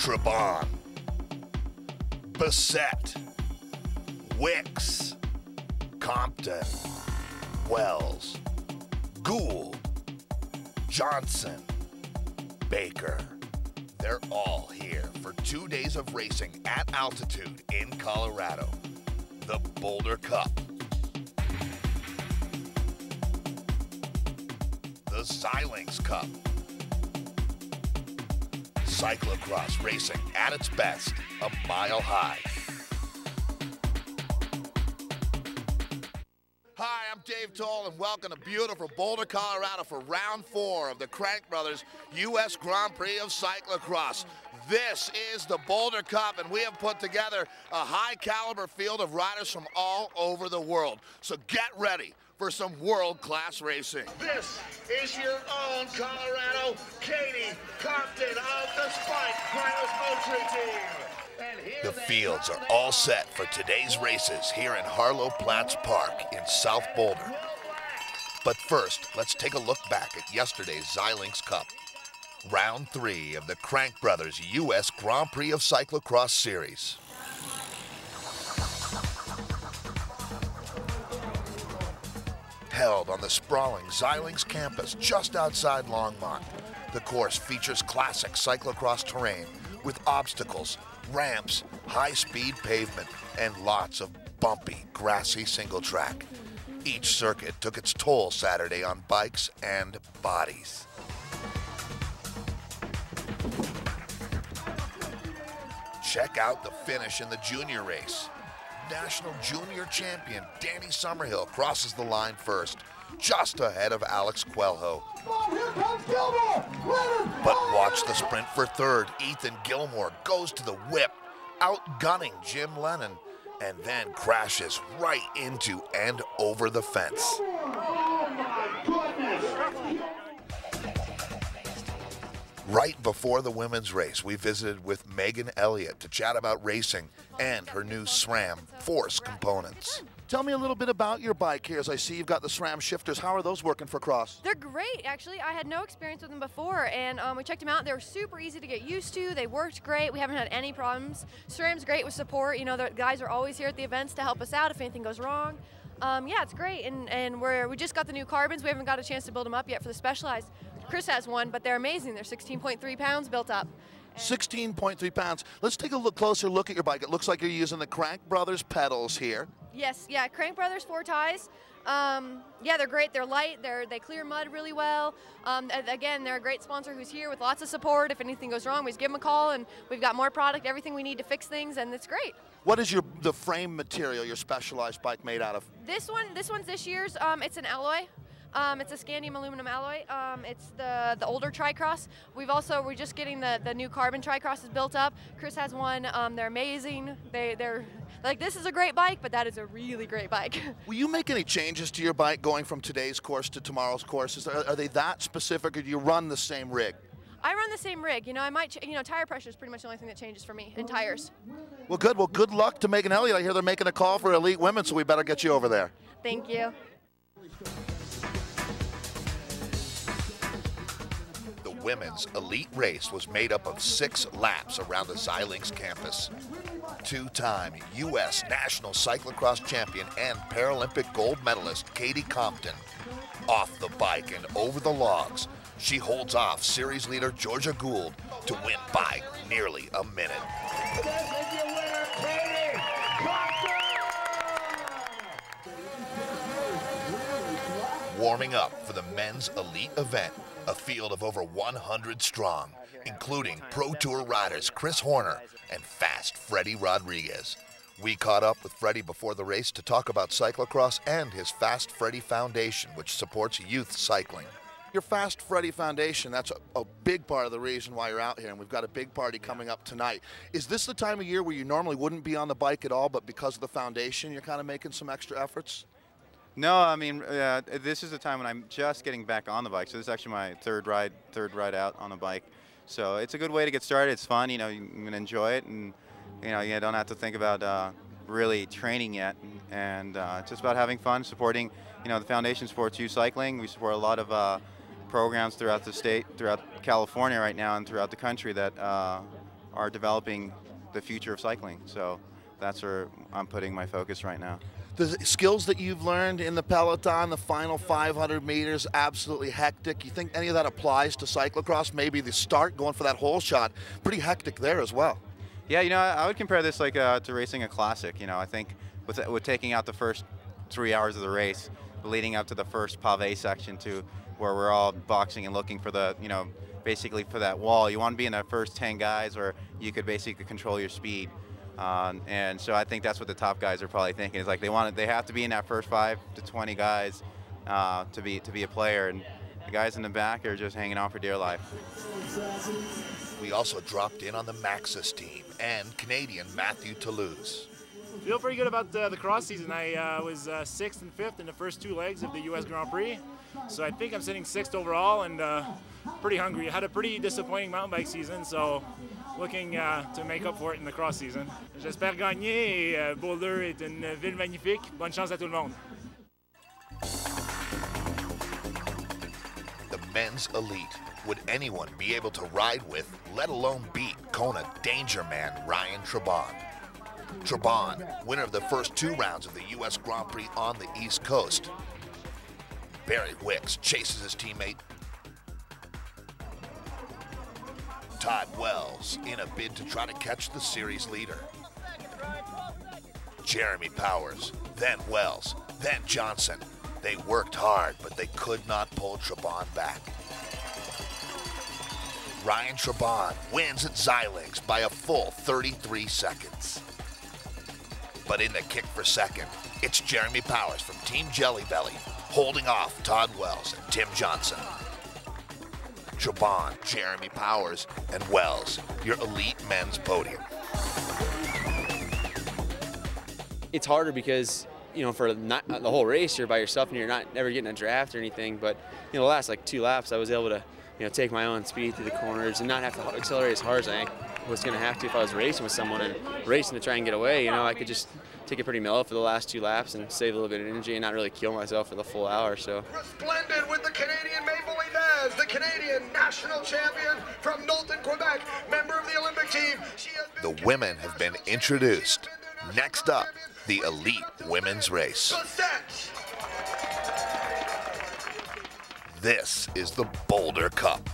Trabon, Bassett, Wicks, Compton, Wells, Gould, Johnson, Baker. They're all here for 2 days of racing at altitude in Colorado. The Boulder Cup. The Xilinx Cup. Cyclocross racing at its best, a mile high. Hi, I'm Dave Toll, and welcome to beautiful Boulder, Colorado for round 4 of the Crank Brothers U.S. Grand Prix of Cyclocross. This is the Boulder Cup, and we have put together a high-caliber field of riders from all over the world. So get ready for some world-class racing. This is your own Colorado Katie Compton of the Spike cross-country team. The fields are all set for today's races here in Harlow Platts Park in South Boulder. But first, let's take a look back at yesterday's Xilinx Cup. Round 3 of the Crank Brothers U.S. Grand Prix of Cyclocross Series. Held on the sprawling Xilinx campus just outside Longmont, the course features classic cyclocross terrain with obstacles, ramps, high-speed pavement, and lots of bumpy, grassy single track. Each circuit took its toll Saturday on bikes and bodies. Check out the finish in the junior race. National junior champion Danny Summerhill crosses the line first, just ahead of Alex Coelho. But watch the sprint for third. Ethan Gilmore goes to the whip, outgunning Jim Lennon, and then crashes right into and over the fence. Right before the women's race, we visited with Megan Elliott to chat about racing and her new SRAM Force components. Tell me a little bit about your bike here, as I see you've got the SRAM shifters. How are those working for cross? They're great, actually. I had no experience with them before, and we checked them out. They were super easy to get used to. They worked great. We haven't had any problems. SRAM's great with support. You know, the guys are always here at the events to help us out if anything goes wrong. Yeah, it's great, and we just got the new carbons. We haven't got a chance to build them up yet for the Specialized. Chris has one, but they're amazing. They're 16.3 pounds built up. 16.3 pounds. Let's take a closer look at your bike. It looks like you're using the Crank Brothers pedals here. Yes, yeah, Crank Brothers 4 ties. Yeah, they're great. They're light. They clear mud really well. Again, they're a great sponsor who's here with lots of support. If anything goes wrong, we just give them a call, and we've got more product, everything we need to fix things, and it's great. What is the frame material your Specialized bike made out of? This one's this year's. It's an alloy. It's a scandium aluminum alloy. It's the older Tricross. We're just getting the new carbon Tricrosses built up. Chris has one. They're amazing. They're like, this is a great bike, but that is a really great bike. Will you make any changes to your bike going from today's course to tomorrow's course? Are they that specific, or do you run the same rig? I run the same rig. You know, tire pressure is pretty much the only thing that changes for me, and tires. Well, good. Well, good luck to Megan Elliott. I hear they're making a call for elite women, so we better get you over there. Thank you. The women's elite race was made up of 6 laps around the Xilinx campus. 2-time U.S. National Cyclocross champion and Paralympic gold medalist Katie Compton. Off the bike and over the logs, she holds off series leader Georgia Gould to win by nearly a minute. Warming up for the men's elite event, a field of over 100 strong, including Pro Tour riders Chris Horner and Fast Freddie Rodriguez. We caught up with Freddie before the race to talk about cyclocross and his Fast Freddie Foundation, which supports youth cycling. Your Fast Freddie Foundation, that's a big part of the reason why you're out here, and we've got a big party coming up tonight. Is this the time of year where you normally wouldn't be on the bike at all, but because of the foundation, you're kind of making some extra efforts? No, I mean, this is the time when I'm just getting back on the bike. So this is actually my third ride out on a bike. So it's a good way to get started. It's fun, you know, you can enjoy it, and you know, you don't have to think about really training yet. And it's just about having fun, supporting, you know, the foundation supports youth cycling. We support a lot of programs throughout the state, throughout California right now, and throughout the country that are developing the future of cycling. So that's where I'm putting my focus right now. The skills that you've learned in the peloton, the final 500 meters, absolutely hectic. You think any of that applies to cyclocross? Maybe the start, going for that hole shot, pretty hectic there as well. Yeah, you know, I would compare this like to racing a classic. You know, I think with taking out the first 3 hours of the race, leading up to the first pavé section to where we're all boxing and looking for the, you know, basically for that wall. You want to be in that first 10 guys where you could basically control your speed. And so I think that's what the top guys are probably thinking, is like they have to be in that first 5 to 20 guys to be a player, and the guys in the back are just hanging on for dear life. We also dropped in on the Maxis team and Canadian Matthew Toulouse. Feel pretty good about the cross season. I was 6th and 5th in the first 2 legs of the U.S. Grand Prix, so I think I'm sitting 6th overall, and pretty hungry. I had a pretty disappointing mountain bike season, so looking to make up for it in the cross season. J'espère gagner, et Boulder est une ville magnifique. Bonne chance à tout le monde. The men's elite. Would anyone be able to ride with, let alone beat, Kona danger man Ryan Traban? Traban, winner of the first 2 rounds of the U.S. Grand Prix on the East Coast. Barry Wicks chases his teammate Todd Wells in a bid to try to catch the series leader. Jeremy Powers, then Wells, then Johnson. They worked hard, but they could not pull Traban back. Ryan Traban wins at Xilinx by a full 33 seconds. But in the kick for second, it's Jeremy Powers from Team Jelly Belly holding off Todd Wells and Tim Johnson. Traban, Jeremy Powers, and Wells, your elite men's podium. It's harder because, you know, for the whole race you're by yourself and you're never getting a draft or anything. But, you know, the last like 2 laps I was able to, you know, take my own speed through the corners and not have to accelerate as hard as I was going to have to if I was racing with someone and racing to try and get away. You know, I could just take it pretty mellow for the last 2 laps and save a little bit of energy and not really kill myself for the full hour. So. Resplendent with the Canadian Maple Inez, the Canadian national champion from Knowlton, Quebec, member of the Olympic team. The women have been introduced. Next up, the elite women's race. This is the Boulder Cup.